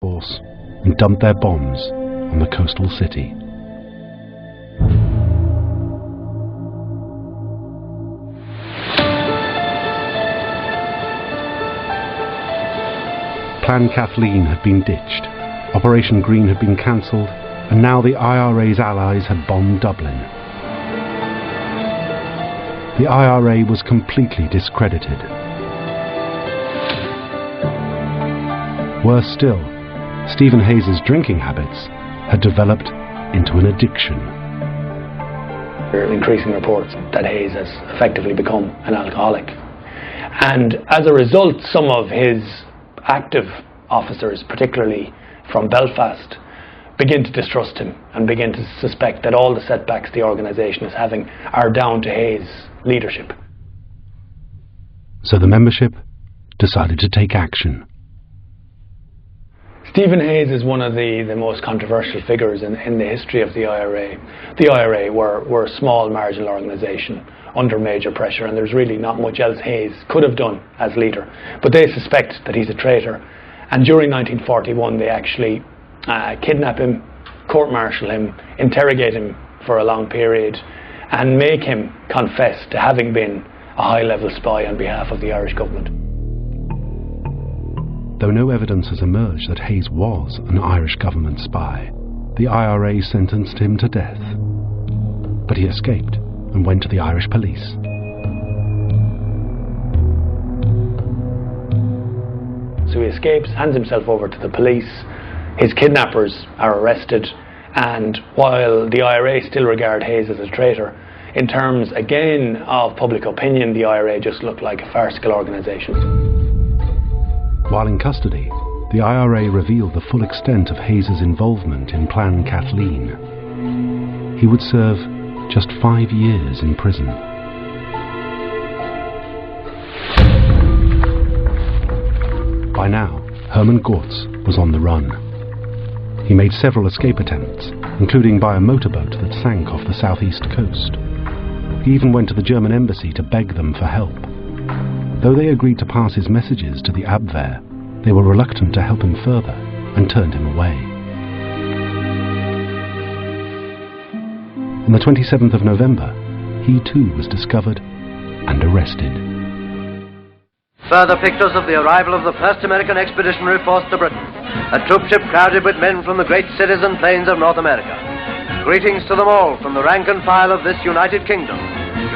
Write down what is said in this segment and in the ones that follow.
force and dumped their bombs on the coastal city. Plan Kathleen had been ditched, Operation Green had been cancelled, and now the IRA's allies had bombed Dublin. The IRA was completely discredited. Worse still, Stephen Hayes' drinking habits had developed into an addiction. There are increasing reports that Hayes has effectively become an alcoholic. And as a result, some of his active officers, particularly from Belfast, begin to distrust him and begin to suspect that all the setbacks the organisation is having are down to Hayes' leadership. So the membership decided to take action. Stephen Hayes is one of the most controversial figures in the history of the IRA. The IRA were a small marginal organisation under major pressure, and there's really not much else Hayes could have done as leader. But they suspect that he's a traitor, and during 1941 they actually kidnap him, court-martial him, interrogate him for a long period, and make him confess to having been a high-level spy on behalf of the Irish government. Though no evidence has emerged that Hayes was an Irish government spy, the IRA sentenced him to death. But he escaped and went to the Irish police. So he escapes, hands himself over to the police. His kidnappers are arrested, and while the IRA still regard Hayes as a traitor, in terms again of public opinion, the IRA just looked like a farcical organisation. While in custody, the IRA revealed the full extent of Hayes' involvement in Plan Kathleen. He would serve just 5 years in prison. By now, Herman Gortz was on the run. He made several escape attempts, including by a motorboat that sank off the southeast coast. He even went to the German embassy to beg them for help. Though they agreed to pass his messages to the Abwehr, they were reluctant to help him further and turned him away. On the 27th of November, he too was discovered and arrested. Further pictures of the arrival of the first American expeditionary force to Britain, a troopship crowded with men from the great cities and plains of North America. Greetings to them all from the rank and file of this United Kingdom,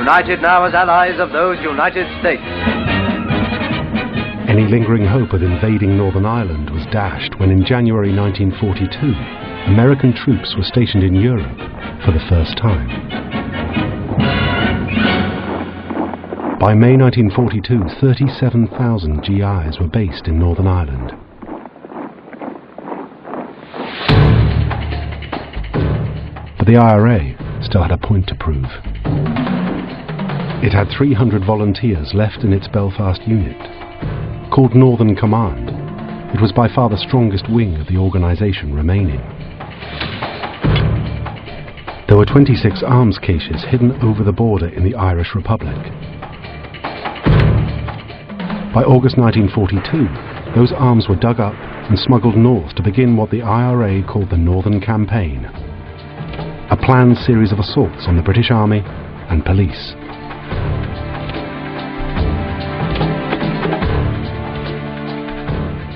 united now as allies of those United States. Any lingering hope of invading Northern Ireland was dashed when in January 1942, American troops were stationed in Europe for the first time. By May 1942, 37,000 GIs were based in Northern Ireland. But the IRA still had a point to prove. It had 300 volunteers left in its Belfast unit. Called Northern Command, it was by far the strongest wing of the organisation remaining. There were 26 arms caches hidden over the border in the Irish Republic. By August 1942, those arms were dug up and smuggled north to begin what the IRA called the Northern Campaign, a planned series of assaults on the British Army and police.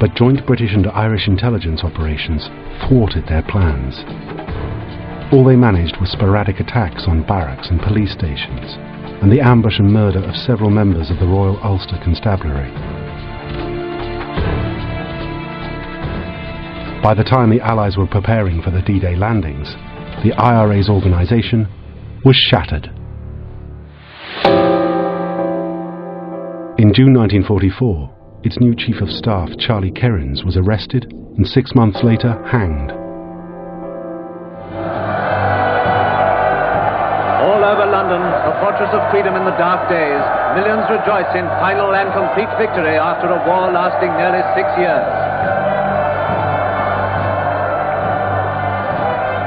But joint British and Irish intelligence operations thwarted their plans. All they managed were sporadic attacks on barracks and police stations, and the ambush and murder of several members of the Royal Ulster Constabulary. By the time the Allies were preparing for the D-Day landings, the IRA's organisation was shattered. In June 1944, its new Chief of Staff, Charlie Kerins, was arrested and 6 months later hanged. All over London, a fortress of freedom in the dark days, millions rejoice in final and complete victory after a war lasting nearly 6 years.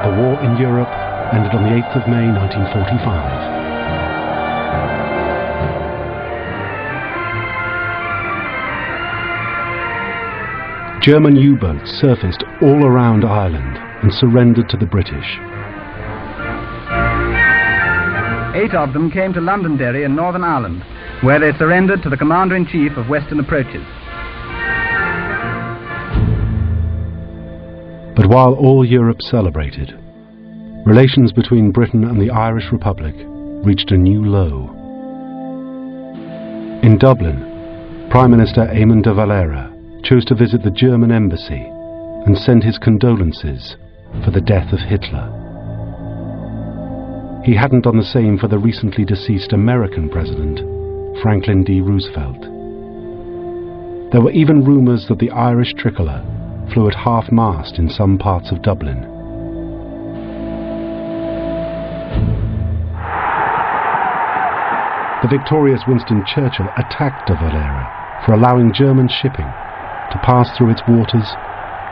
The war in Europe ended on the 8th of May 1945. German U-boats surfaced all around Ireland and surrendered to the British. 8 of them came to Londonderry in Northern Ireland, where they surrendered to the Commander-in-Chief of Western Approaches. But while all Europe celebrated, relations between Britain and the Irish Republic reached a new low. In Dublin, Prime Minister Eamon de Valera chose to visit the German embassy and send his condolences for the death of Hitler. He hadn't done the same for the recently deceased American president, Franklin D. Roosevelt. There were even rumours that the Irish tricolour flew at half-mast in some parts of Dublin. The victorious Winston Churchill attacked de Valera for allowing German shipping to pass through its waters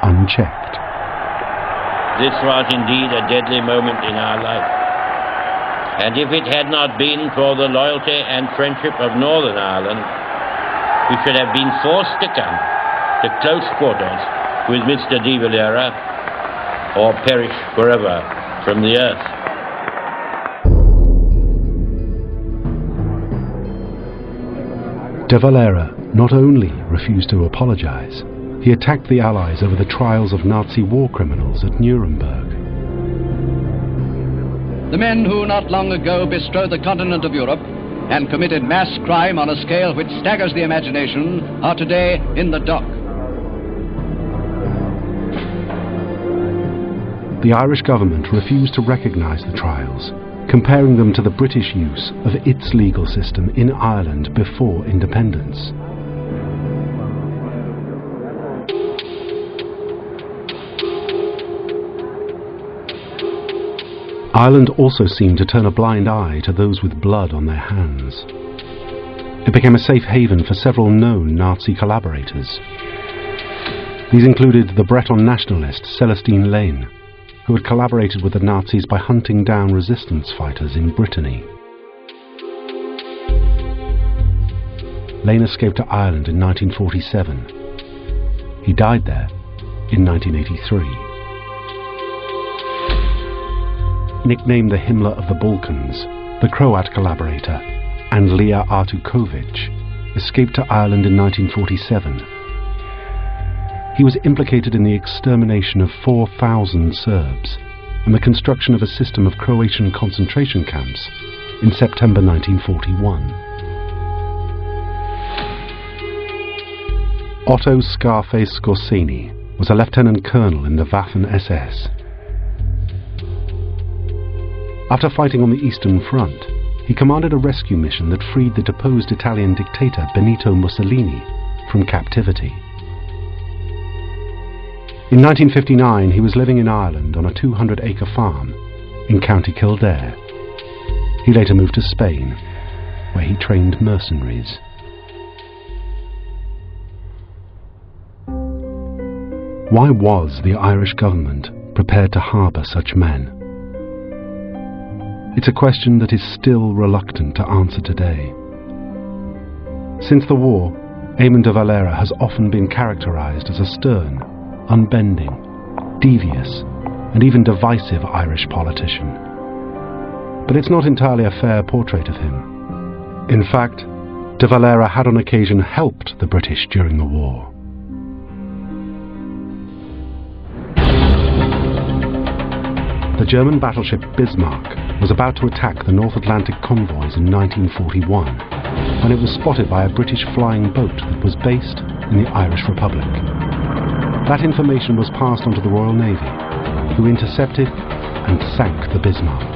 unchecked. This was indeed a deadly moment in our life. And if it had not been for the loyalty and friendship of Northern Ireland, we should have been forced to come to close quarters with Mr. de Valera or perish forever from the earth. De Valera not only refused to apologize, he attacked the Allies over the trials of Nazi war criminals at Nuremberg. The men who not long ago bestrode the continent of Europe and committed mass crime on a scale which staggers the imagination are today in the dock. The Irish government refused to recognize the trials, comparing them to the British use of its legal system in Ireland before independence. Ireland also seemed to turn a blind eye to those with blood on their hands. It became a safe haven for several known Nazi collaborators. These included the Breton nationalist Celestine Lane, who had collaborated with the Nazis by hunting down resistance fighters in Brittany. Lane escaped to Ireland in 1947. He died there in 1983. Nicknamed the Himmler of the Balkans, the Croat collaborator, Andrija Artukovic, escaped to Ireland in 1947. He was implicated in the extermination of 4,000 Serbs and the construction of a system of Croatian concentration camps in September 1941. Otto Scarface Scorsini was a lieutenant colonel in the Waffen-SS. After fighting on the Eastern Front, he commanded a rescue mission that freed the deposed Italian dictator Benito Mussolini from captivity. In 1959, he was living in Ireland on a 200-acre farm in County Kildare. He later moved to Spain, where he trained mercenaries. Why was the Irish government prepared to harbour such men? It's a question that is still reluctant to answer today. Since the war, Eamon de Valera has often been characterized as a stern, unbending, devious, and even divisive Irish politician. But it's not entirely a fair portrait of him. In fact, de Valera had on occasion helped the British during the war. The German battleship Bismarck was about to attack the North Atlantic convoys in 1941 when it was spotted by a British flying boat that was based in the Irish Republic. That information was passed on to the Royal Navy, who intercepted and sank the Bismarck.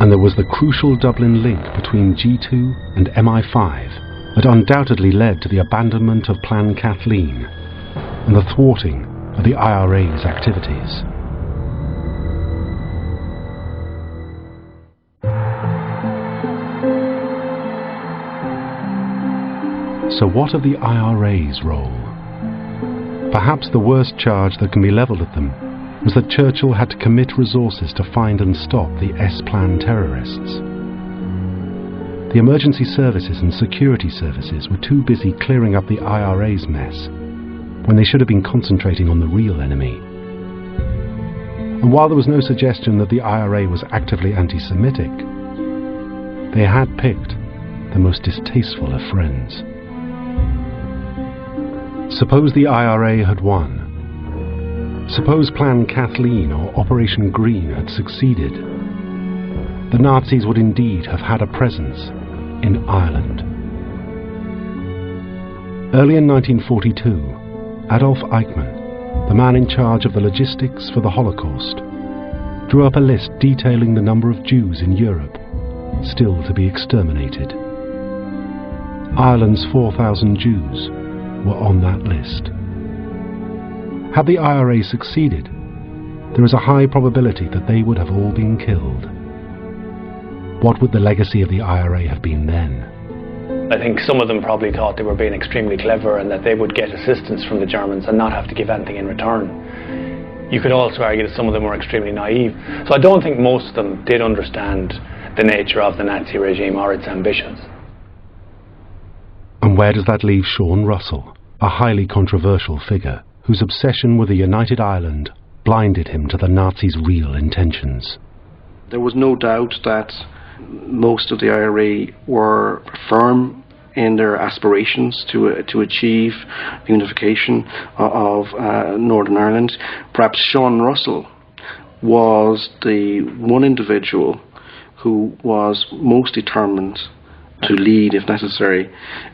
And there was the crucial Dublin link between G2 and MI5 that undoubtedly led to the abandonment of Plan Kathleen and the thwarting of the IRA's activities. So what of the IRA's role? Perhaps the worst charge that can be levelled at them was that Churchill had to commit resources to find and stop the S-Plan terrorists. The emergency services and security services were too busy clearing up the IRA's mess when they should have been concentrating on the real enemy. And while there was no suggestion that the IRA was actively anti-Semitic, they had picked the most distasteful of friends. Suppose the IRA had won. Suppose Plan Kathleen or Operation Green had succeeded. The Nazis would indeed have had a presence in Ireland. Early in 1942, Adolf Eichmann, the man in charge of the logistics for the Holocaust, drew up a list detailing the number of Jews in Europe still to be exterminated. Ireland's 4,000 Jews were on that list. Had the IRA succeeded, there is a high probability that they would have all been killed. What would the legacy of the IRA have been then? I think some of them probably thought they were being extremely clever and that they would get assistance from the Germans and not have to give anything in return. You could also argue that some of them were extremely naive. So I don't think most of them did understand the nature of the Nazi regime or its ambitions. And where does that leave Sean Russell, a highly controversial figure whose obsession with a united Ireland blinded him to the Nazis' real intentions? There was no doubt that most of the IRA were firm in their aspirations to achieve the unification of Northern Ireland. Perhaps Sean Russell was the one individual who was most determined to lead, if necessary,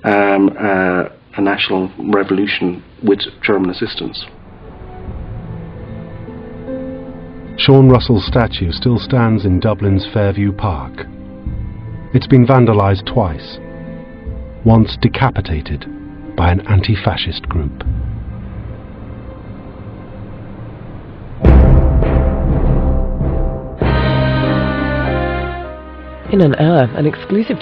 a national revolution with German assistance. Sean Russell's statue still stands in Dublin's Fairview Park. It's been vandalised twice, once decapitated by an anti-fascist group. In an hour, an exclusive